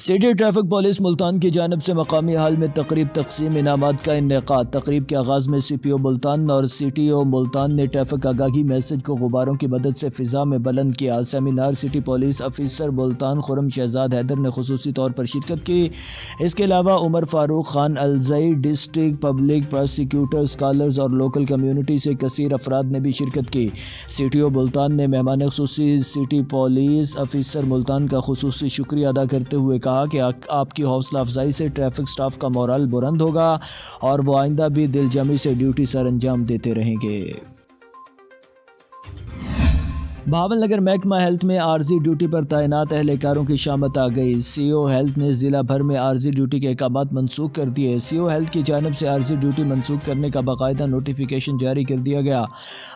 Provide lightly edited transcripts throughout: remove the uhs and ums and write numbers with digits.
City traffic police Multan کی جانب سے مقامی حال میں تقریب تقسیم انعامات کا انعقاد۔ تقریب کے آغاز میں سی پی او ملتان اور سی ٹی او ملتان نے ٹریفک آگاہی میسج کو غباروں کی مدد سے فضا میں بلند کیا۔ Seminar city police officer Multan Khurram Shahzad Haider نے خصوصی طور پر شرکت کی۔ اس کے علاوہ Umar Farooq Khan Alizai, district public prosecutor, scholars اور لوکل کمیونٹی سے کثیر افراد نے بھی شرکت کی۔ سی ٹی او ملتان نے مہمان خصوصی سٹی پولیس افیسر ملتان کا خصوصی شکریہ ادا کرتے ہوئے کہا کہ آپ کی حوصلہ افزائی سے ٹریفک سٹاف کا مورال بلند ہوگا اور وہ آئندہ بھی دل جمی سے ڈیوٹی سر انجام دیتے رہیں گے۔ بہاول نگر محکمہ ہیلتھ میں عارضی ڈیوٹی پر تعینات اہلکاروں کی شامت آ گئی۔ سی او ہیلتھ نے ضلع بھر میں عارضی ڈیوٹی کے احکامات منسوخ کر دیے۔ سی او ہیلتھ کی جانب سے عارضی ڈیوٹی منسوخ کرنے کا باقاعدہ نوٹیفیکیشن جاری کر دیا گیا۔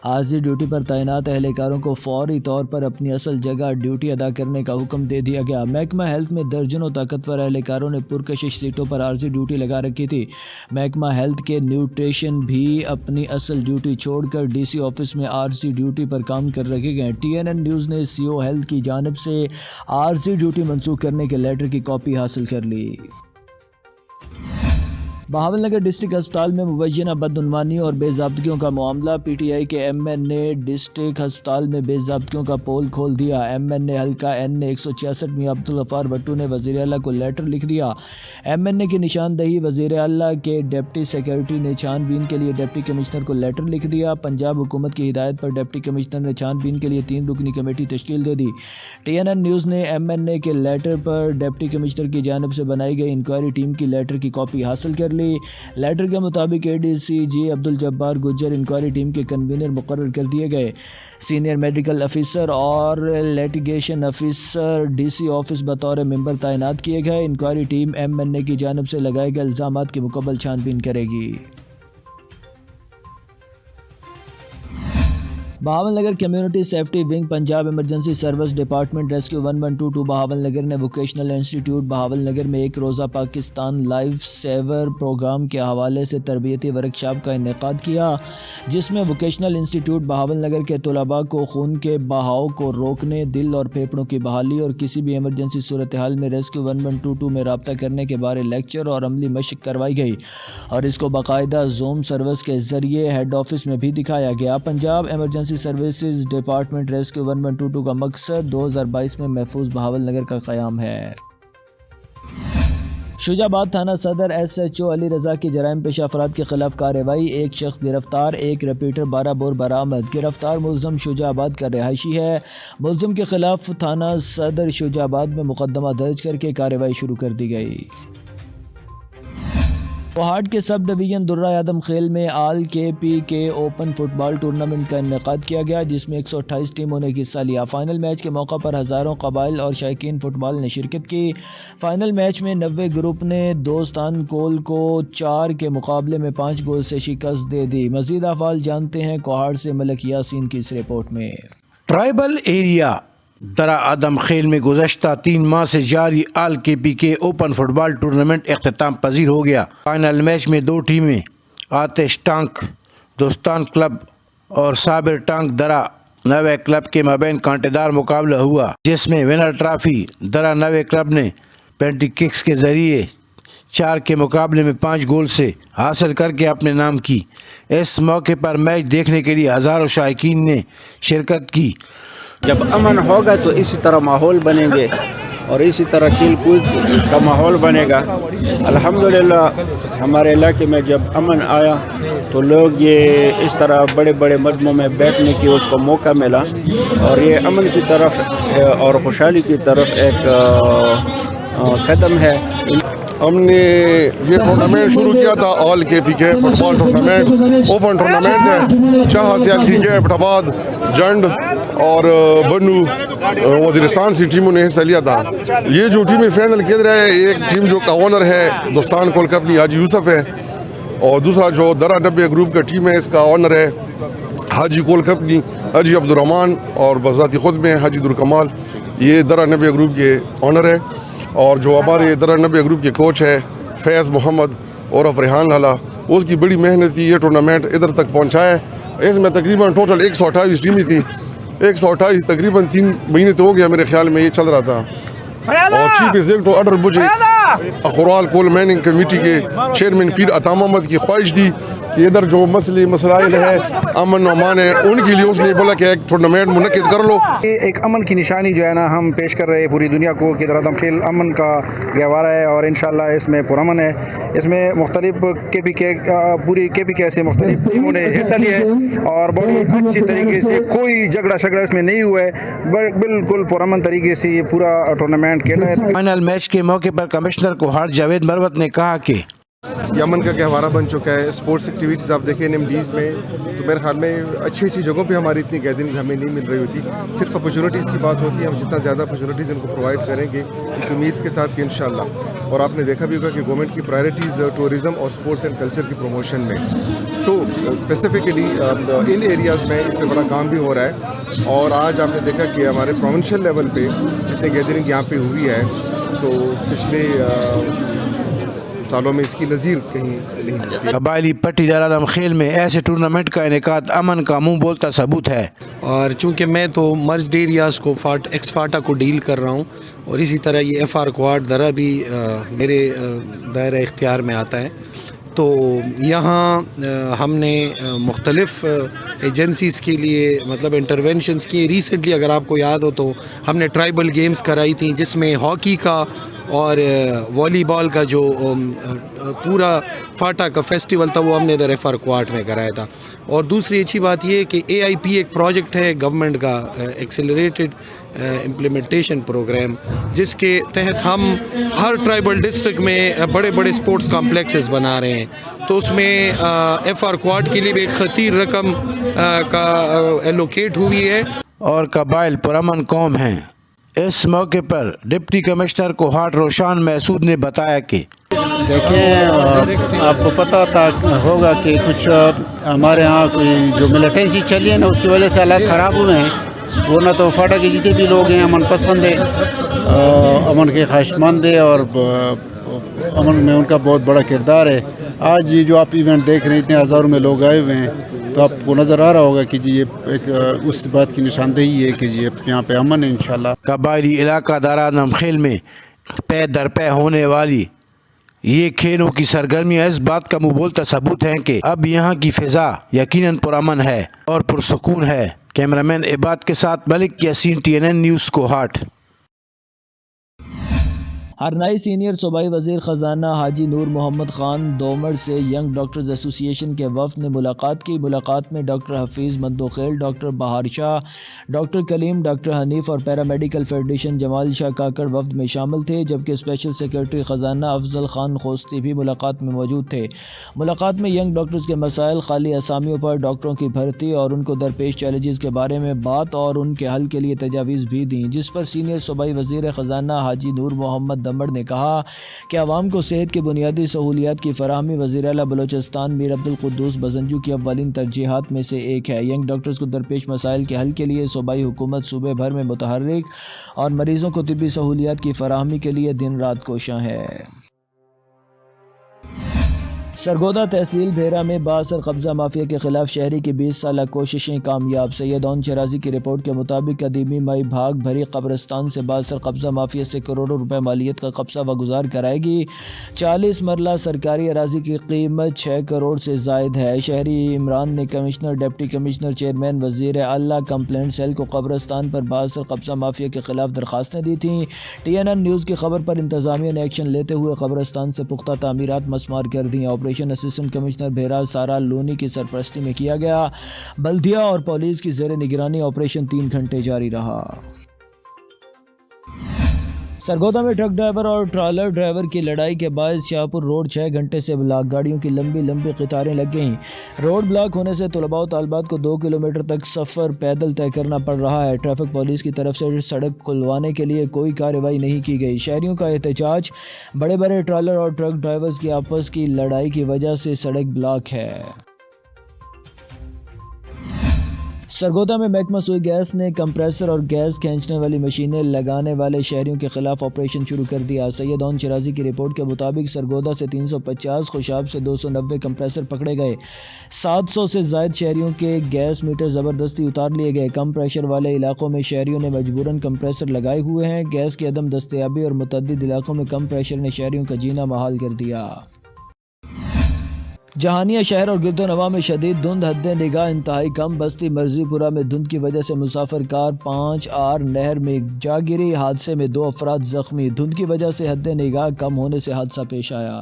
عارضی ڈیوٹی پر تعینات اہلکاروں کو فوری طور پر اپنی اصل جگہ ڈیوٹی ادا کرنے کا حکم دے دیا گیا۔ محکمہ ہیلتھ میں درجنوں طاقتور اہلکاروں نے پرکشش سیٹوں پر عارضی ڈیوٹی لگا رکھی تھی۔ محکمہ ہیلتھ کے نیوٹریشن بھی اپنی اصل ڈیوٹی چھوڑ کر ڈی سی آفس میں عارضی ڈیوٹی پر کام کر رکھے گئے۔ ٹی این این نیوز نے سی او ہیلتھ کی جانب سے عارضی ڈیوٹی منسوخ کرنے کے لیٹر کی کاپی حاصل کر لی۔ بہاول نگر ڈسٹرکٹ ہسپتال میں مبینہ بدعنوانی اور بے ضابطگیوں کا معاملہ۔ پی ٹی آئی کے ایم این نے ڈسٹرکٹ ہسپتال میں بے ضابطگیوں کا پول کھول دیا۔ ایم این اے حلقہ این نے 166 میاں عبدالغفار بٹو نے وزیر اعلیٰ کو لیٹر لکھ دیا۔ ایم این اے کی نشاندہی وزیر اعلیٰ کے ڈپٹی سیکریٹری نے چھان بین کے لیے ڈپٹی کمشنر کو لیٹر لکھ دیا۔ پنجاب حکومت کی ہدایت پر ڈپٹی کمشنر نے چھان بین کے لیے 3 رکنی کمیٹی تشکیل دے دی۔ ٹی این این نیوز نے ایم این اے کے لیٹر پر ڈپٹی کمشنر کی جانب سے بنائی گئی انکوائری ٹیم کی لیٹر کی کاپی حاصل کر لی۔ لیٹر کے مطابق اے ڈی سی جی عبدالجبار گجر انکوائری ٹیم کے کنوینر مقرر کر دیے گئے۔ سینئر میڈیکل افیسر اور litigation officer D C office بطور ممبر تعینات کیے گئے۔ انکوائری ٹیم ایم این اے کی جانب سے لگائے گئے الزامات کی مکمل چھان بین کرے گی۔ Bahawal Nagar community safety wing Punjab emergency service department rescue 1122 Bahawal Nagar نے ووکیشنل انسٹیٹیوٹ بہاول نگر میں ایک روزہ پاکستان لائف سیور پروگرام کے حوالے سے تربیتی ورکشاپ کا انعقاد کیا، جس میں ووکیشنل انسٹیٹیوٹ بہاول نگر کے طلباء کو خون کے بہاؤ کو روکنے، دل اور پھیپھڑوں کی بحالی اور کسی بھی ایمرجنسی صورتحال میں ریسکیو 1122 میں رابطہ کرنے کے بارے لیکچر اور عملی مشق کروائی گئی اور اس کو باقاعدہ زوم سروس کے ذریعے ہیڈ آفس میں بھی دکھایا گیا۔ Punjab emergency services department rescue 1122 کا مقصد 2022 میں محفوظ بہاول نگر کا قیام ہے۔ شجاع آباد تھانہ صدر S H O Ali Raza کی جرائم پیشہ افراد کے خلاف کارروائی، ایک شخص گرفتار، ایک ریپیٹر 12 بور برآمد۔ گرفتار ملزم شجاع آباد کا رہائشی ہے۔ ملزم کے خلاف تھانہ صدر شجاع آباد میں مقدمہ درج کر کے کارروائی شروع کر دی گئی۔ کوہاٹ کے سب ڈویژن درہ آدم خیل میں آل کے پی کے اوپن فٹ بال ٹورنامنٹ کا انعقاد کیا گیا، جس میں 128 ٹیموں نے حصہ لیا۔ فائنل میچ کے موقع پر ہزاروں قبائل اور شائقین فٹ بال نے شرکت کی۔ فائنل میچ میں 90 گروپ نے دوستان کول کو 4 کے مقابلے میں 5 گول سے شکست دے دی۔ مزید افعال جانتے ہیں کوہاٹ سے ملک یاسین کی اس رپورٹ میں۔ ٹرائبل ایریا درہ آدم خیل میں گزشتہ 3 ماہ سے جاری آل کے پی کے اوپن فٹ بال ٹورنامنٹ اختتام پذیر ہو گیا۔ فائنل میچ میں 2 ٹیمیں آتش ٹانک دوستان کلب اور صابر ٹانک درہ نوے کلب کے مابین کانٹے دار مقابلہ ہوا، جس میں ونر ٹرافی درہ نوے کلب نے پینٹی ککس کے ذریعے 4 کے مقابلے میں 5 گول سے حاصل کر کے اپنے نام کی۔ اس موقع پر میچ دیکھنے کے لیے ہزاروں شائقین نے شرکت کی۔ جب امن ہوگا تو اسی طرح ماحول بنیں گے اور اسی طرح کھیل کود کا ماحول بنے گا۔ الحمدللہ ہمارے علاقے میں جب امن آیا تو لوگ یہ اس طرح بڑے بڑے مجمعوں میں بیٹھنے کی اس کو موقع ملا اور یہ امن کی طرف اور خوشحالی کی طرف ایک قدم ہے۔ ہم نے یہ ٹورنامنٹ شروع کیا تھا آل کے پی کے فٹ بال ٹورنامنٹ، اوپن ٹورنامنٹ ہے جہاں سے ایل کے ایبٹ آباد، جنڈ اور بنو وزیرستان سی ٹیموں نے حصہ لیا تھا۔ یہ جو ٹیمیں فائنل کھیل رہے ہیں، ایک ٹیم جو کا اونر ہے دوستان کول کپنی حاجی یوسف ہے اور دوسرا جو درہ 90 گروپ کا ٹیم ہے اس کا اونر ہے حاجی کول کپنی حاجی عبدالرحمان اور بذاتی خود میں حاجی درکمال، یہ درہ 90 گروپ کے اونر ہے۔ اور جو ہمارے درہ 90 گروپ کے کوچ ہے فیض محمد اور ریحان لالا، اس کی بڑی محنت تھی یہ ٹورنامنٹ ادھر تک پہنچایا۔ اس میں تقریباً ٹوٹل 128 ٹیمیں تھیں، 128 تقریباً 3 مہینے تو ہو گیا میرے خیال میں یہ چل رہا تھا۔ اور چیف ایگزیکٹو اڈر بجے اخرال کول میننگ کمیٹی کے چیئرمین پیر عطا محمد کی خواہش تھی کہ ادھر جو مسائل ہے امن و امان ہے ان کے لیے اس نے بولا کہ ایک ٹورنامنٹ منعقد کر لو. ایک امن کی نشانی جو ہے نا ہم پیش کر رہے ہیں پوری دنیا کو کہ درعدم کھیل امن کا گہوارہ ہے اور انشاءاللہ اس میں پرامن ہے. اس میں مختلف پوری کے پی کے سے مختلف ٹیموں نے حصہ لیا ہے اور بڑی اچھی طریقے سے کوئی جھگڑا اس میں نہیں ہوا ہے. بالکل پرامن طریقے سے یہ پورا ٹورنامنٹ کھیلا ہے. فائنل میچ کے موقع پر کمشنر کوہاٹ جاوید مروت نے کہا کہ یہ امن کا گہوارہ بن چکا ہے. اسپورٹس ایکٹیویٹیز آپ دیکھیں این ایم ڈیز میں تو میرے خیال میں اچھی جگہوں پہ ہماری اتنی گیدرنگ ہمیں نہیں مل رہی ہوتی. صرف اپرچونیٹیز کی بات ہوتی ہے. ہم جتنا زیادہ اپرچونیٹیز ان کو پرووائڈ کریں گے اس امید کے ساتھ کہ انشاءاللہ. اور آپ نے دیکھا بھی ہوگا کہ گورنمنٹ کی پرائرٹیز ٹورزم اور اسپورٹس اینڈ کلچر کی پروموشن میں تو اسپیسیفکلی ان ایریاز میں اس پہ بڑا کام بھی ہو رہا ہے. اور آج آپ نے دیکھا کہ ہمارے پروونشل لیول پہ جتنے گیدرنگ یہاں پہ ہوئی ہے تو پچھلے سالوں میں اس کی نظیر کہیں نہیں ملتی. قبائلی پٹی درعدم خیل میں ایسے ٹورنامنٹ کا انعقاد امن کا منہ بولتا ثبوت ہے. اور چونکہ میں تو مرجڈ ایریاز کو ایکس فاٹا کو ڈیل کر رہا ہوں اور اسی طرح یہ ایف آر کوارٹ درہ بھی میرے دائرہ اختیار میں آتا ہے. تو یہاں ہم نے مختلف ایجنسیز کے لیے مطلب انٹرونشنز کی. ریسنٹلی اگر آپ کو یاد ہو تو ہم نے ٹرائبل گیمز کرائی تھیں جس میں ہاکی کا اور والی بال کا جو پورا فاٹا کا فیسٹیول تھا وہ ہم نے ادھر ایف آر کوارٹ میں کرایا تھا. اور دوسری اچھی بات یہ کہ اے آئی پی ایک پروجیکٹ ہے گورنمنٹ کا ایکسیلریٹڈ امپلیمنٹیشن پروگرام جس کے تحت ہم ہر ٹرائبل ڈسٹرکٹ میں بڑے بڑے اسپورٹس کمپلیکسز بنا رہے ہیں. تو اس میں ایف آر کوارٹ کے لیے بھی ایک خطیر رقم کا ایلوکیٹ ہوئی ہے. اور قبائل پرامن قوم ہیں. اس موقع پر ڈپٹی کمشنر کوہاٹ روشان محسود نے بتایا کہ دیکھیں آپ کو پتہ ہوگا کہ کچھ ہمارے ہاں کوئی جو ملیٹنسی چلی ہے نا اس کی وجہ سے حالات خراب ہوئے ہیں. ورنہ تو فاٹا کے جتنے بھی لوگ ہیں امن پسند ہے, امن کے خواہش مند ہے اور امن میں ان کا بہت بڑا کردار ہے. آج یہ جو آپ ایونٹ دیکھ رہے ہیں اتنے ہزاروں میں لوگ آئے ہوئے ہیں تو آپ کو نظر آ رہا ہوگا کہ جی یہ ایک اس بات کی نشاندہی ہے کہ جی یہاں پہ امن ہے انشاءاللہ. قبائلی علاقہ درعدم خیل میں پے در پے ہونے والی یہ کھیلوں کی سرگرمیاں اس بات کا منہ بولتا ثبوت ہیں کہ اب یہاں کی فضا یقیناً پرامن ہے اور پرسکون ہے. کیمرامین عباد کے ساتھ Malik Yasin TNN news Kohat. Harnai senior صوبائی وزیر خزانہ حاجی نور محمد خان دومر سے ینگ ڈاکٹرز ایسوسی ایشن کے وفد نے ملاقات کی. ملاقات میں ڈاکٹر حفیظ مندوخیل, ڈاکٹر بہار شاہ, ڈاکٹر کلیم, ڈاکٹر حنیف اور پیرامیڈیکل فیڈریشن جمال شاہ کاکڑ وفد میں شامل تھے, جبکہ اسپیشل سیکرٹری خزانہ افضل خان خوستی بھی ملاقات میں موجود تھے. ملاقات میں ینگ ڈاکٹرز کے مسائل, خالی اسامیوں پر ڈاکٹروں کی بھرتی اور ان کو درپیش چیلنجز کے بارے میں بات اور ان کے حل کے لیے تجاویز بھی دیں, جس پر سینئر صوبائی وزیر خزانہ حاجی نور محمد نے کہا کہ عوام کو صحت کی بنیادی سہولیات کی فراہمی وزیر اعلیٰ بلوچستان میر عبدالقدوس بزنجو کی اولین ترجیحات میں سے ایک ہے. ینگ ڈاکٹرز کو درپیش مسائل کے حل کے لیے صوبائی حکومت صوبے بھر میں متحرک اور مریضوں کو طبی سہولیات کی فراہمی کے لیے دن رات کوشاں ہے. سرگودا تحصیل بھیرا میں بااثر قبضہ مافیا کے خلاف شہری کی 20 سالہ کوششیں کامیاب. سید اون شرازی کی رپورٹ کے مطابق قدیمی مئی بھاگ بھری قبرستان سے بااثر قبضہ مافیا سے کروڑوں روپے مالیت کا قبضہ وگزار کرائے گی. 40 مرلہ سرکاری اراضی کی قیمت 6 کروڑ سے زائد ہے. شہری عمران نے کمشنر, ڈپٹی کمشنر, چیئرمین وزیر اعلیٰ کمپلینٹ سیل کو قبرستان پر بااثر قبضہ مافیا کے خلاف درخواستیں دی تھیں. TNN نیوز کی خبر پر انتظامیہ نے ایکشن لیتے ہوئے قبرستان سے پختہ تعمیرات مسمار کر دیں. آپریشن اسسٹنٹ کمشنر بھیرا سارا لونی کی سرپرستی میں کیا گیا. بلدیہ اور پولیس کی زیر نگرانی آپریشن 3 گھنٹے جاری رہا. سرگودا میں ٹرک ڈرائیور اور ٹرالر ڈرائیور کی لڑائی کے باعث شاہپور روڈ 6 گھنٹے سے بلاک, گاڑیوں کی لمبی قطاریں لگ گئیں. روڈ بلاک ہونے سے طلباء و طالبات کو 2 کلومیٹر تک سفر پیدل طے کرنا پڑ رہا ہے. ٹریفک پولیس کی طرف سے سڑک کھلوانے کے لیے کوئی کارروائی نہیں کی گئی. شہریوں کا احتجاج, بڑے ٹرالر اور ٹرک ڈرائیورز کی آپس کی لڑائی کی وجہ سے سڑک بلاک ہے. سرگودا میں محکمہ سوئی گیس نے کمپریسر اور گیس کھینچنے والی مشینیں لگانے والے شہریوں کے خلاف آپریشن شروع کر دیا۔ سید اون شرازی کی رپورٹ کے مطابق سرگودا سے 350، خوشاب سے 290 کمپریسر پکڑے گئے۔ 700 سے زائد شہریوں کے گیس میٹر زبردستی اتار لیے گئے۔ کم پریشر والے علاقوں میں شہریوں نے مجبوراً کمپریسر لگائے ہوئے ہیں۔ گیس کی عدم دستیابی اور متعدد علاقوں میں کم پریشر نے شہریوں کا جینا محال کر دیا۔ جہانیہ شہر اور گرد و نواح میں شدید دھند، حد نگاہ انتہائی کم۔ بستی مرضی پورہ میں دھند کی وجہ سے مسافر کار 5R نہر میں جا گری، حادثے میں 2 افراد زخمی۔ دھند کی وجہ سے حد نگاہ کم ہونے سے حادثہ پیش آیا۔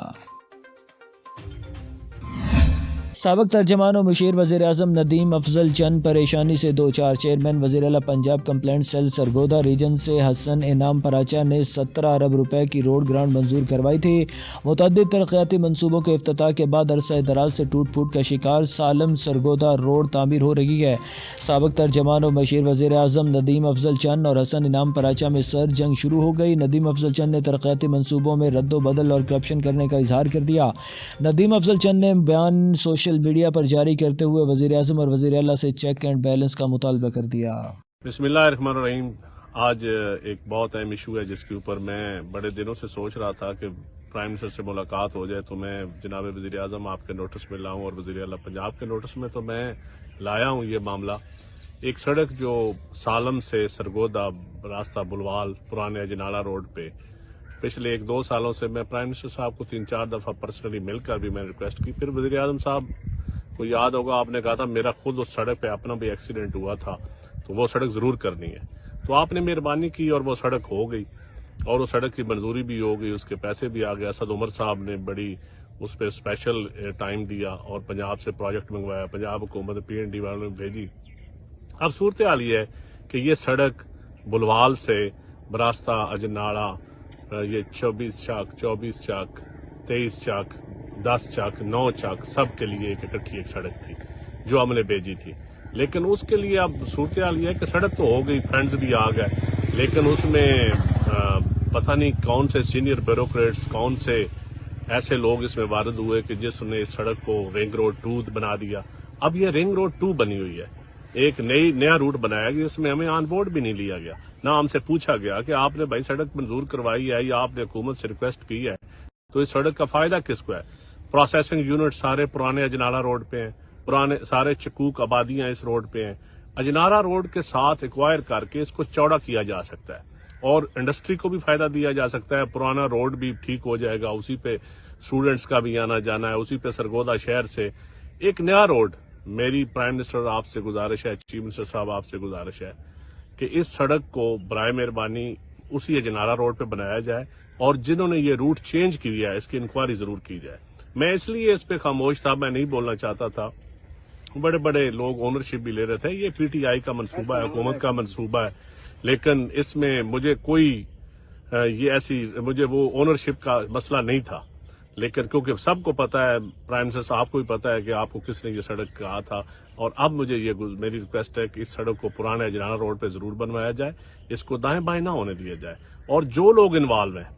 سابق ترجمان و مشیر وزیر اعظم ندیم افضل چند پریشانی سے دوچار۔ چیئرمین وزیر اعلیٰ Punjab complaint cell Sargodha region سے حسن انعام پراچا نے 17 ارب روپے کی روڈ گرانٹ منظور کروائی تھی۔ متعدد ترقیاتی منصوبوں کے افتتاح کے بعد عرصہ دراز سے ٹوٹ پھوٹ کا شکار سالم سرگودا روڈ تعمیر ہو رہی ہے۔ سابق ترجمان و مشیر وزیر اعظم ندیم افضل چند اور حسن انعام پراچا میں سر جنگ شروع ہو گئی۔ ندیم افضل چند نے ترقیاتی منصوبوں میں رد و بدل اور کرپشن کرنے کا اظہار کر دیا۔ ندیم افضل چند نے بیان سوشل میڈیا پر جاری کرتے ہوئے وزیر اعظم اور وزیر اعلیٰ سے چیک اینڈ بیلنس کا مطالبہ کر دیا۔ بسم اللہ الرحمن الرحیم۔ آج ایک بہت اہم ایشو ہے جس کے اوپر میں بڑے دنوں سے سوچ رہا تھا کہ پرائم منسٹر سے ملاقات ہو جائے تو میں جناب وزیر اعظم آپ کے نوٹس میں لاؤں اور وزیر اعلیٰ پنجاب کے نوٹس میں، تو میں لایا ہوں یہ معاملہ۔ ایک سڑک جو سالم سے سرگودا راستہ بلوال پرانے اجنالا روڈ پہ پچھلے 1-2 سالوں سے میں پرائم منسٹر صاحب کو 3-4 دفعہ پرسنلی مل کر بھی میں ریکویسٹ کی۔ پھر وزیر اعظم صاحب کو یاد ہوگا آپ نے کہا تھا میرا خود اس سڑک پہ اپنا بھی ایکسیڈنٹ ہوا تھا تو وہ سڑک ضرور کرنی ہے، تو آپ نے مہربانی کی اور وہ سڑک ہو گئی اور اس سڑک کی منظوری بھی ہو گئی، اس کے پیسے بھی آ گئے۔ اسد عمر صاحب نے بڑی اس پہ اسپیشل ٹائم دیا اور پنجاب سے پروجیکٹ منگوایا، پنجاب حکومت PND والوں نے بھیجی۔ اب صورتحال یہ ہے کہ یہ سڑک بلوال سے براستہ اجناڑا یہ 24 چاک 23 چاک 10 چاک 9 چاک سب کے لیے ایک اکٹھی ایک سڑک تھی جو ہم نے بھیجی تھی، لیکن اس کے لیے اب صورتحال یہ ہے کہ سڑک تو ہو گئی، فنڈز بھی آ گئے، لیکن اس میں پتہ نہیں کون سے سینئر بیوروکریٹس، کون سے ایسے لوگ اس میں وارد ہوئے کہ جس نے اس سڑک کو رنگ روڈ 2 بنا دیا۔ اب یہ رنگ روڈ 2 بنی ہوئی ہے، ایک نیا روٹ بنایا گیا، اس میں ہمیں آن بورڈ بھی نہیں لیا گیا، نہ ہم سے پوچھا گیا کہ آپ نے بھائی سڑک منظور کروائی ہے یا آپ نے حکومت سے ریکویسٹ کی ہے تو اس سڑک کا فائدہ کس کو ہے؟ پروسیسنگ یونٹ سارے پرانے اجنالا روڈ پہ ہیں، پرانے سارے چکوک آبادیاں اس روڈ پہ ہیں۔ اجنالا روڈ کے ساتھ ایکوائر کر کے اس کو چوڑا کیا جا سکتا ہے اور انڈسٹری کو بھی فائدہ دیا جا سکتا ہے، پرانا روڈ بھی ٹھیک ہو جائے گا، اسی پہ اسٹوڈنٹس کا بھی آنا جانا ہے، اسی پہ سرگودا شہر سے ایک نیا روڈ۔ میری پرائم منسٹر آپ سے گزارش ہے، چیف منسٹر صاحب آپ سے گزارش ہے کہ اس سڑک کو برائے مہربانی اسی اجنالا روڈ پہ بنایا جائے اور جنہوں نے یہ روٹ چینج کیا ہے اس کی انکوائری ضرور کی جائے۔ میں اس لیے اس پہ خاموش تھا، میں نہیں بولنا چاہتا تھا، بڑے بڑے لوگ اونرشپ بھی لے رہے تھے، یہ PTI کا منصوبہ ہے، حکومت کا منصوبہ ہے، لیکن اس میں مجھے مجھے وہ اونرشپ کا مسئلہ نہیں تھا، لیکن کیونکہ سب کو پتا ہے، پرائم منسٹر صاحب کو بھی پتا ہے کہ آپ کو کس نے یہ سڑک کہا تھا، اور اب مجھے میری ریکویسٹ ہے کہ اس سڑک کو پرانے اجنالا روڈ پہ ضرور بنوایا جائے، اس کو دائیں بائیں نہ ہونے دیا جائے، اور جو لوگ انوالو ہیں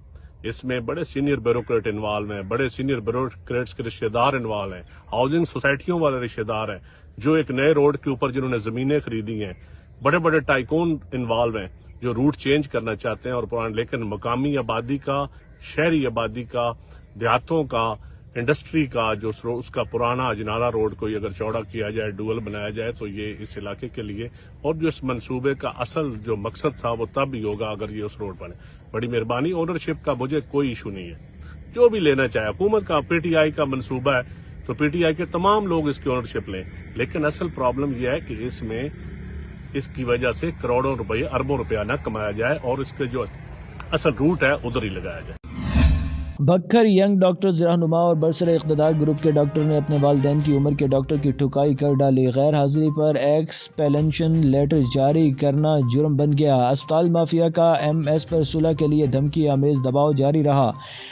اس میں بڑے سینئر بیوروکریٹ انوالو ہیں، بڑے سینئر بیوروکریٹس کے رشتہ دار انوالو ہیں، ہاؤسنگ سوسائٹیوں والے رشتہ دار ہیں جو ایک نئے روڈ کے اوپر جنہوں نے زمینیں خریدی ہیں، بڑے بڑے ٹائکون انوالو ہیں جو روٹ چینج کرنا چاہتے ہیں اور پرانے، لیکن مقامی آبادی کا، شہری آبادی کا، دیہاتوں کا، انڈسٹری کا جو اس کا پرانا اجنالا روڈ کو اگر چوڑا کیا جائے، ڈوئل بنایا جائے تو یہ اس علاقے کے لیے اور جو اس منصوبے کا اصل جو مقصد تھا وہ تب ہی ہوگا اگر یہ اس روڈ بنے۔ بڑی مہربانی، اونرشپ کا مجھے کوئی ایشو نہیں ہے، جو بھی لینا چاہے، حکومت کا PTI کا منصوبہ ہے تو PTI کے تمام لوگ اس کی اونرشپ لیں، لیکن اصل پرابلم یہ ہے کہ اس میں اس کی وجہ سے کروڑوں روپے اربوں روپیہ نہ کمایا جائے اور اس کے جو اصل روٹ ہے ادھر ہی لگایا جائے۔ بکھر ینگ ڈاکٹرز رہنما اور برسر اقتدار گروپ کے ڈاکٹر نے اپنے والدین کی عمر کے ڈاکٹر کی ٹھکائی کر ڈالی، غیر حاضری پر ایکسپیلنشن لیٹر جاری کرنا جرم بن گیا۔ اسپتال مافیا کا MS پر صلح کے لیے دھمکی آمیز دباؤ جاری رہا،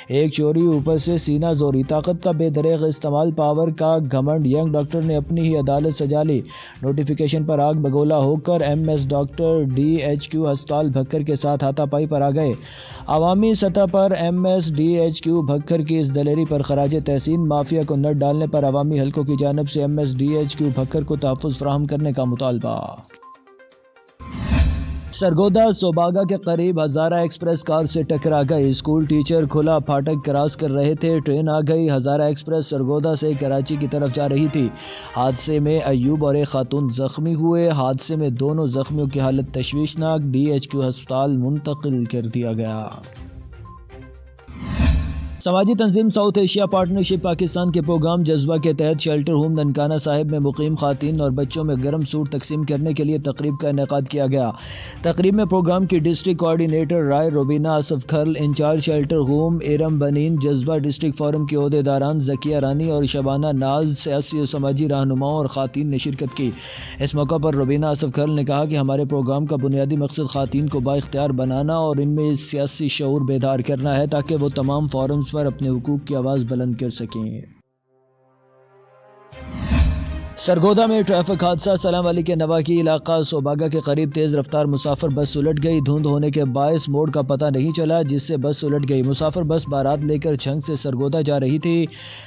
ایک چوری اوپر سے سینہ زوری، طاقت کا بے دریغ استعمال، پاور کا گھمنڈ، ینگ ڈاکٹر نے اپنی ہی عدالت سجا لی، نوٹیفیکیشن پر آگ بگولا ہو کر MS ڈاکٹر DHQ ہسپتال بکھر کے ساتھ ہاتھا پائی پر آ گئے۔ عوامی سطح پر MS DHQ DHQ بھکر کی اس دلیری پر خراج تحسین. مافیا کو نٹ ڈالنے پر عوامی حلقوں کی جانب سے MSDHQ بھکر کو تحفظ فراہم کرنے کا مطالبہ. سرگودا سوباگا کے قریب ہزارہ ایکسپریس کار سے ٹکرا گئی. اسکول ٹیچر کھلا پھاٹک کراس کر رہے تھے. ٹرین آ گئی. ہزارہ ایکسپریس سرگودا سے کراچی کی طرف جا رہی تھی. حادثے میں ایوب اور ایک خاتون زخمی ہوئے. حادثے میں دونوں زخمیوں کی حالت تشویشناک. DHQ ہسپتال منتقل کر دیا گیا. سماجی تنظیم ساؤتھ ایشیا پارٹنرشپ پاکستان کے پروگرام جذبہ کے تحت شیلٹر ہوم ننکانہ صاحب میں مقیم خواتین اور بچوں میں گرم سوٹ تقسیم کرنے کے لیے تقریب کا انعقاد کیا گیا. تقریب میں پروگرام کی district coordinator Rai Rubina Asif Kharal, incharge shelter home Iram Banin, Jazba district forum کے عہدیداران ذکیہ رانی اور شبانہ ناز، سیاسی و سماجی رہنماؤں اور خواتین نے شرکت کی. اس موقع پر روبینہ آصف کھرل نے کہا کہ ہمارے پروگرام کا بنیادی مقصد خواتین کو بااختیار بنانا اور ان میں سیاسی شعور بیدار کرنا ہے تاکہ وہ تمام فورمز پر اپنے حقوق کی آواز بلند کر سکیں. سرگودا میں ٹریفک حادثہ. سلام علی کے نواکی علاقہ سوباگا کے قریب تیز رفتار مسافر بس الٹ گئی. دھند ہونے کے باعث موڑ کا پتہ نہیں چلا جس سے بس الٹ گئی. مسافر بس بارات لے کر چھنگ سے سرگودا جا رہی تھی.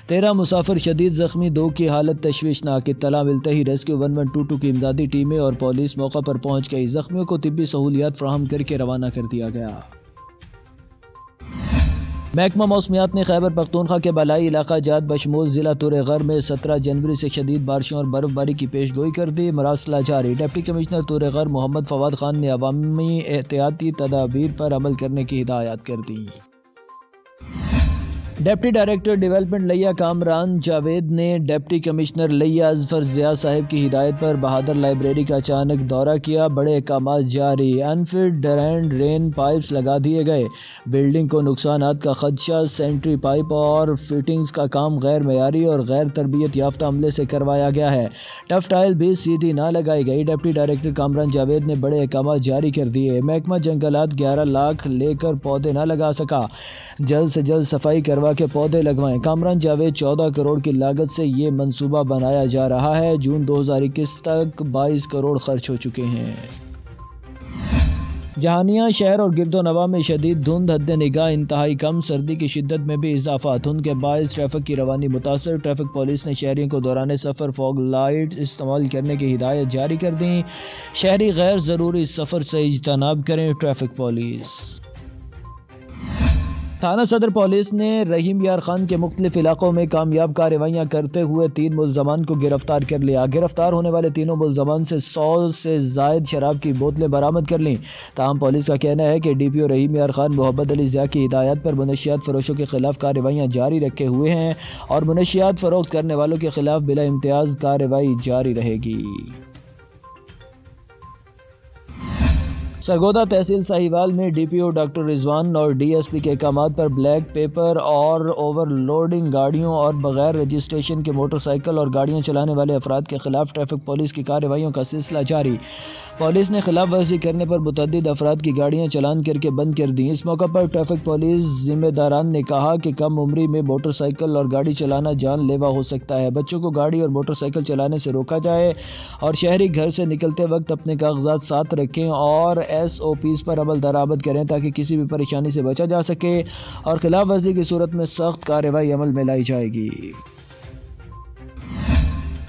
13 مسافر شدید زخمی، 2 کی حالت تشویشناک. اطلاع ملتے ہی ریسکیو 1122 کی امدادی ٹیمیں اور پولیس موقع پر پہنچ گئی. زخمیوں کو طبی سہولیات فراہم کر کے روانہ کر دیا گیا. محکمہ موسمیات نے خیبر پختونخوا کے بالائی علاقہ جات بشمول ضلع طور غر میں 17 جنوری سے شدید بارشوں اور برف باری کی پیش گوئی کر دی. مراسلہ جاری. ڈپٹی کمشنر طور غر محمد فواد خان نے عوامی احتیاطی تدابیر پر عمل کرنے کی ہدایات کر دی. ڈپٹی ڈائریکٹر ڈیولپمنٹ لیا کامران جاوید نے ڈپٹی کمشنر لیا اظفر ضیاء صاحب کی ہدایت پر بہادر لائبریری کا اچانک دورہ کیا. بڑے احکامات جاری. انفٹ ڈرین ڈرین پائپس لگا دیے گئے. بلڈنگ کو نقصانات کا خدشہ. سینٹری پائپ اور فٹنگز کا کام غیر معیاری اور غیر تربیت یافتہ عملے سے کروایا گیا ہے. ٹف ٹائل بھی سیدھی نہ لگائی گئی. ڈپٹی ڈائریکٹر کامران جاوید نے بڑے احکامات جاری کر دیے. محکمہ جنگلات 11 لاکھ لے کر پودے نہ لگا سکا. جلد سے جلد صفائی کروا کے پودے لگوائیں. کامران جاوید 14 کروڑ کی لاگت سے یہ منصوبہ بنایا جا رہا ہے. جون 2021 تک 22 کروڑ خرچ ہو چکے ہیں. جہانیاں شہر اور گرد و نواح میں شدید دھند. حد نگاہ انتہائی کم. سردی کی شدت میں بھی اضافہ. دھند کے باعث ٹریفک کی روانی متاثر. ٹریفک پولیس نے شہریوں کو دوران سفر فوگ لائٹ استعمال کرنے کی ہدایت جاری کر دیں. شہری غیر ضروری سفر سے اجتناب کریں. Traffic police. تھانہ صدر پولیس نے رحیم یار خان کے مختلف علاقوں میں کامیاب کارروائیاں کرتے ہوئے 3 ملزمان کو گرفتار کر لیا. گرفتار ہونے والے تینوں ملزمان سے 100 سے زائد شراب کی بوتلیں برآمد کر لیں. تاہم پولیس کا کہنا ہے کہ DPO رحیم یار خان محمد علی ضیاء کی ہدایت پر منشیات فروشوں کے خلاف کارروائیاں جاری رکھے ہوئے ہیں اور منشیات فروخت کرنے والوں کے خلاف بلا امتیاز کارروائی جاری رہے گی. سرگودا تحصیل ساہیوال میں DPO ڈاکٹر رضوان اور DSP کے احکامات پر بلیک پیپر اور اوور لوڈنگ گاڑیوں اور بغیر رجسٹریشن کے موٹر سائیکل اور گاڑیاں چلانے والے افراد کے خلاف ٹریفک پولیس کی کارروائیوں کا سلسلہ جاری. پولیس نے خلاف ورزی کرنے پر متعدد افراد کی گاڑیاں چلان کر کے بند کر دیں. اس موقع پر ٹریفک پولیس ذمہ داران نے کہا کہ کم عمری میں موٹر سائیکل اور گاڑی چلانا جان لیوا ہو سکتا ہے. بچوں کو گاڑی اور موٹر سائیکل چلانے سے روکا جائے اور شہری گھر سے نکلتے وقت اپنے کاغذات ساتھ رکھیں اور SOPs پر عمل درآمد کریں تاکہ کسی بھی پریشانی سے بچا جا سکے اور خلاف ورزی کی صورت میں سخت کارروائی عمل میں لائی جائے گی.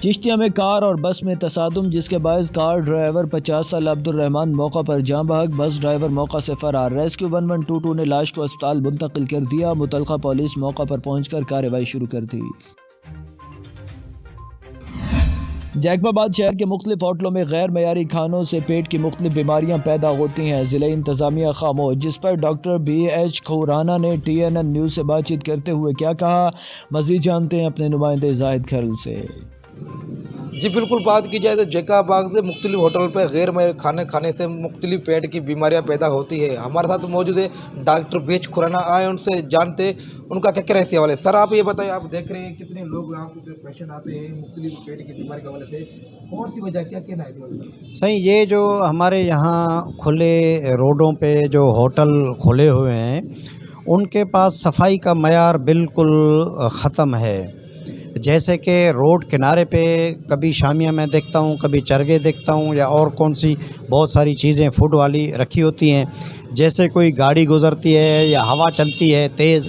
چشتیہ میں کار اور بس میں تصادم جس کے باعث کار ڈرائیور 50 سالہ عبد الرحمان موقع پر جاں بحق. بس ڈرائیور موقع سے فرار. ریسکیو 1122 نے لاش کو اسپتال منتقل کر دیا. متعلقہ پولیس موقع پر پہنچ کر کارروائی شروع کر دی. جیکب آباد شہر کے مختلف ہوٹلوں میں غیر معیاری کھانوں سے پیٹ کی مختلف بیماریاں پیدا ہوتی ہیں. ضلع انتظامیہ خاموش. جس پر ڈاکٹر BH کھورانا نے TNN نیوز سے بات چیت کرتے ہوئے کیا کہا، مزید جانتے ہیں اپنے نمائندے زاہد کھرل سے. جی بالکل، بات کی جائے تو جیکب آباد سے مختلف ہوٹل پہ غیر معیاری کھانے کھانے سے مختلف پیٹ کی بیماریاں پیدا ہوتی ہے. ہمارے ساتھ موجود ہے ڈاکٹر BH کھورانا. آئے ان سے جانتے ان کا کیا کہنا ہے اس حوالے. سر آپ یہ بتائیں، آپ دیکھ رہے ہیں کتنے لوگ یہاں پہ پیشنٹ آتے ہیں مختلف پیٹ کی بیماری کے حوالے سے، کون سی وجہ کیا کہنا ہے؟ صحیح، یہ جو ہمارے یہاں کھلے روڈوں پہ جو ہوٹل کھلے ہوئے ہیں ان کے پاس صفائی کا معیار بالکل ختم ہے. جیسے کہ روڈ کنارے پہ کبھی شامیہ میں دیکھتا ہوں، کبھی چرگے دیکھتا ہوں یا اور کون سی بہت ساری چیزیں فوڈ والی رکھی ہوتی ہیں. جیسے کوئی گاڑی گزرتی ہے یا ہوا چلتی ہے تیز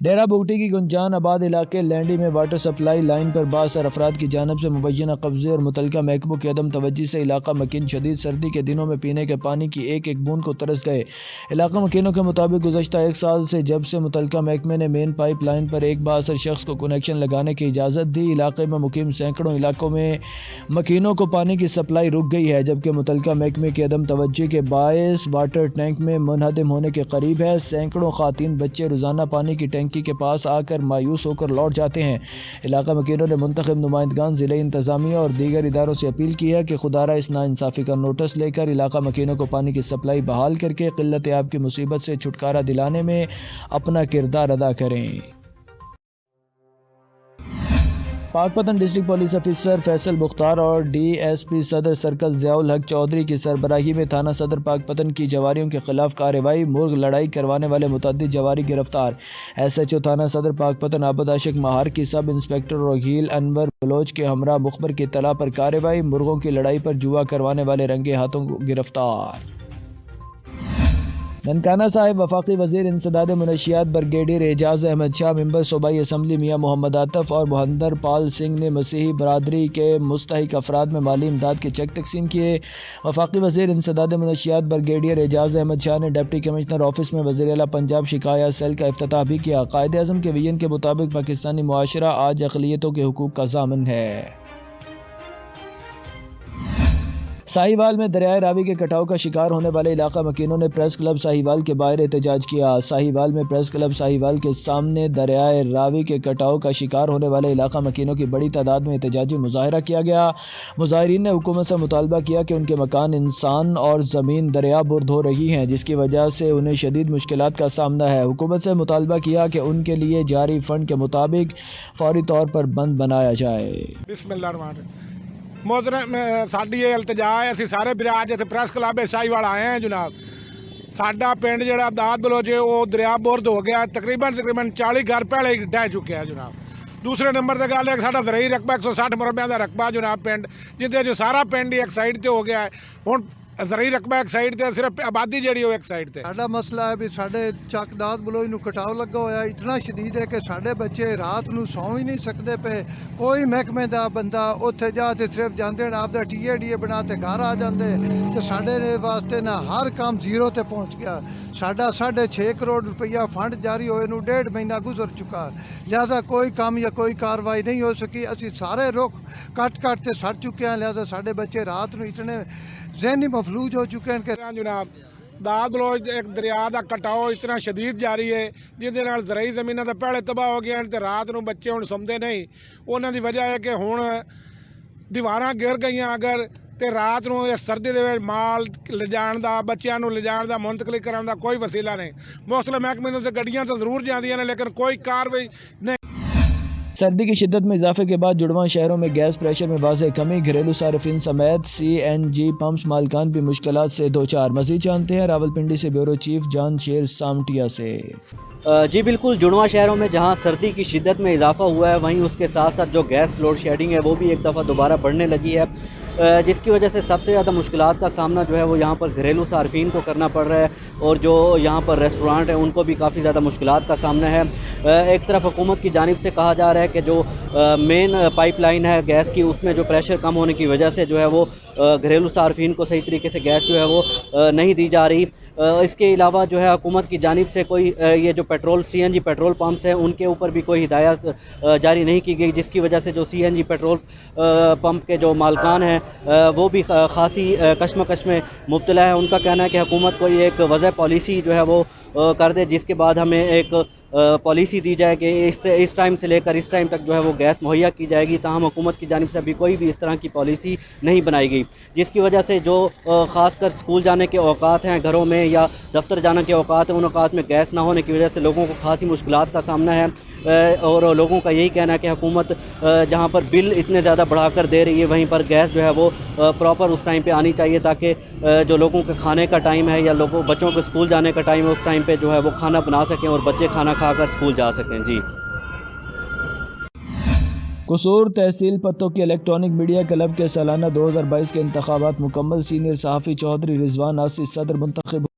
ڈیرہ بگٹی کی گنجان آباد علاقے لینڈی میں واٹر سپلائی لائن پر بااثر افراد کی جانب سے مبینہ قبضے اور متعلقہ محکموں کی عدم توجہ سے علاقہ مکین شدید سردی کے دنوں میں پینے کے پانی کی ایک ایک بوند کو ترس گئے۔ علاقہ مکینوں کے مطابق گزشتہ 1 سال سے جب سے متعلقہ محکمے نے مین پائپ لائن پر ایک بااثر شخص کو کنیکشن لگانے کی اجازت دی، علاقے میں مقیم سینکڑوں علاقوں میں مکینوں کو پانی کی سپلائی رک گئی ہے، جبکہ متعلقہ محکمے کی عدم توجہ کے باعث واٹر ٹینک میں منہدم ہونے کے قریب ہے۔ سینکڑوں خواتین بچے روزانہ پانی کی ٹینکی کے پاس آ کر مایوس ہو کر لوٹ جاتے ہیں۔ علاقہ مکینوں نے منتخب نمائندگان، ضلع انتظامیہ اور دیگر اداروں سے اپیل کی ہے کہ خدارہ اس ناانصافی کا نوٹس لے کر علاقہ مکینوں کو پانی کی سپلائی بحال کر کے قلت آب کی مصیبت سے چھٹکارا دلانے میں اپنا کردار ادا کریں۔ پاک پتن district police officer Faisal Bakhtawar اور ڈی ایس پی صدر سرکل ضیاء الحق چودھری کی سربراہی میں تھانہ صدر پاک پتن کی جواریوں کے خلاف کارروائی، مرغ لڑائی کروانے والے متعدد جواری گرفتار۔ ایس ایچ او تھانہ صدر پاک پتن عابد عاشق مہار کی سب انسپکٹر روہیل انور بلوچ کے ہمراہ مخبر کی اطلاع پر کارروائی، مرغوں کی لڑائی پر جوا کروانے والے رنگے ہاتھوں گرفتار۔ ننکانہ صاحب وفاقی وزیر انسداد منشیات بریگیڈیئر اعجاز احمد شاہ، ممبر صوبائی اسمبلی میاں محمد عاطف اور مہندر پال سنگھ نے مسیحی برادری کے مستحق افراد میں مالی امداد کے چیک تقسیم کیے۔ وفاقی وزیر انسداد منشیات بریگیڈیئر اعجاز احمد شاہ نے ڈپٹی کمشنر آفس میں وزیر اعلیٰ پنجاب شکایات سیل کا افتتاح بھی کیا۔ قائد اعظم کے ویژن کے مطابق پاکستانی معاشرہ آج اقلیتوں کے حقوق کا ضامن ہے۔ ساہیوال میں دریائے راوی کے کٹاؤ کا شکار ہونے والے علاقہ مکینوں نے پریس کلب ساہیوال کے باہر احتجاج کیا۔ ساہیوال میں پریس کلب ساہیوال کے سامنے دریائے راوی کے کٹاؤ کا شکار ہونے والے علاقہ مکینوں کی بڑی تعداد میں احتجاجی مظاہرہ کیا گیا۔ مظاہرین نے حکومت سے مطالبہ کیا کہ ان کے مکان، انسان اور زمین دریا برد ہو رہی ہیں، جس کی وجہ سے انہیں شدید مشکلات کا سامنا ہے۔ حکومت سے مطالبہ کیا کہ ان کے لیے جاری فنڈ کے مطابق فوری طور پر بند بنایا جائے۔ بسم اللہ الرحمن الرحیم۔ محترم ساڈی یہ التجا ہے، اسی سارے براج اتنے پریس کلب شاہیوال آئے ہیں جناب۔ ساڈا پنڈ جڑا داد بلوچ ہے وہ دریا بورد ہو گیا، تقریباً 40 گھر پہلے ہی ڈہ چکے ہیں جناب۔ دوسرے نمبر تے گل ہے کہ ساڈا زرعی رقبہ 160 مربع کا رقبہ جناب پنڈ، جہاں جو سارا پنڈ ہی ایک سائڈ تے ہو گیا ہے۔ ہن زرعی رقبہ ایک سائڈ تے، صرف آبادی جڑی وہ ایک سائڈ تے۔ ساڈا مسئلہ ہے بھی ساڈے چک داد بلوچ نو کٹاؤ لگا ہوا اتنا شدید ہے کہ ساڈے بچے رات نو سو ہی نہیں سکتے پے۔ کوئی محکمے دا بندہ اوتھے جا تے صرف جاندے نے آپ دا ٹی بنا تے گھر آ جاندے تے ساڈے واسطے نہ ہر کام زیرو تے پہنچ گیا۔ ساڈا 6.5 کروڑ روپیہ فنڈ جاری ہوئے نو 1.5 مہینہ گزر چکا، لہذا کوئی کام یا کوئی کاروائی نہیں ہو سکی۔ اسی سارے رخ کٹ تے سڑ چکے ہیں، لہذا ساڈے بچے رات نو اتنے ذہنی مفلوج ہو چکے ہیں کہ جناب داد بلوچ ایک دریا دا کٹاؤ اتنا شدید جاری ہے، جس دے نال زرعی زمیناں تے پہلے تباہ ہو گئے تے رات نو بچے ہن سوندے نہیں۔ انہاں دی وجہ ہے کہ ہن دیواراں گر گئیاں اگر تے رات نو اس سردی دے وچ مال لے جان دا، بچیاں نو لے جان دا، منتقل کران دا کوئی وسیلہ نہیں۔ مختلف محکمے تے گڈیاں تو ضرور جاندیاں نے لیکن کوئی کاروائی نہیں۔ سردی کی شدت میں اضافے کے بعد جڑواں شہروں میں گیس پریشر میں واضح کمی، گھریلو صارفین سمیت سی این جی پمپس مالکان بھی مشکلات سے دوچار۔ مزید جانتے ہیں راولپنڈی سے بیورو چیف جان شیر سامٹیا سے۔ جی بالکل، جڑواں شہروں میں جہاں سردی کی شدت میں اضافہ ہوا ہے، وہیں اس کے ساتھ ساتھ جو گیس لوڈ شیڈنگ ہے وہ بھی ایک دفعہ دوبارہ بڑھنے لگی ہے، جس کی وجہ سے سب سے زیادہ مشکلات کا سامنا جو ہے وہ یہاں پر گھریلو صارفین کو کرنا پڑ رہا ہے، اور جو یہاں پر ریسٹورانٹ ہیں ان کو بھی کافی زیادہ مشکلات کا سامنا ہے۔ ایک طرف حکومت کی جانب سے کہا جا رہا ہے کہ جو مین پائپ لائن ہے گیس کی، اس میں جو پریشر کم ہونے کی وجہ سے جو ہے وہ گھریلو صارفین کو صحیح طریقے سے گیس جو ہے وہ نہیں دی جا رہی۔ اس کے علاوہ جو ہے حکومت کی جانب سے کوئی یہ جو پیٹرول سی این جی پیٹرول پمپس ہیں ان کے اوپر بھی کوئی ہدایت جاری نہیں کی گئی، جس کی وجہ سے جو سی این جی پیٹرول پمپ کے جو مالکان ہیں وہ بھی خاصی کشمکش میں مبتلا ہیں۔ ان کا کہنا ہے کہ حکومت کوئی ایک وضع پالیسی جو ہے وہ کر دے، جس کے بعد ہمیں ایک پالیسی دی جائے کہ اس ٹائم سے لے کر اس ٹائم تک جو ہے وہ گیس مہیا کی جائے گی۔ تاہم حکومت کی جانب سے ابھی کوئی بھی اس طرح کی پالیسی نہیں بنائی گئی، جس کی وجہ سے جو خاص کر اسکول جانے کے اوقات ہیں گھروں میں یا دفتر جانے کے اوقات ہیں، ان اوقات میں گیس نہ ہونے کی وجہ سے لوگوں کو خاصی مشکلات کا سامنا ہے، اور لوگوں کا یہی کہنا ہے کہ حکومت جہاں پر بل اتنے زیادہ بڑھا کر دے رہی ہے وہیں پر گیس جو ہے وہ پراپر اس ٹائم پہ آنی چاہیے، تاکہ جو لوگوں کے کھانے کا ٹائم ہے یا بچوں کے اسکول جانے کا ٹائم ہے اس ٹائم پہ جو ہے وہ کھانا بنا سکیں اور بچے کھانا کھا کر اسکول جا سکیں۔ جی قصور تحصیل پتو کی الیکٹرانک میڈیا کلب کے سالانہ 2022 کے انتخابات مکمل، سینئر صحافی چودھری رضوان آصف صدر منتخب۔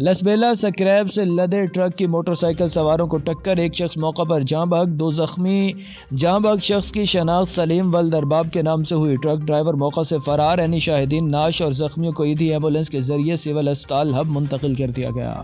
لسبیلا سکریب سے لدے ٹرک کی موٹر سائیکل سواروں کو ٹکر، ایک شخص موقع پر جاں بحق، 2 زخمی۔ جاں بحق شخص کی شناخت سلیم ولد ارباب کے نام سے ہوئی، ٹرک ڈرائیور موقع سے فرار، عینی شاہدین نعش، اور زخمیوں کو ایدھی ایمبولینس کے ذریعے سول ہسپتال ہب منتقل کر دیا گیا۔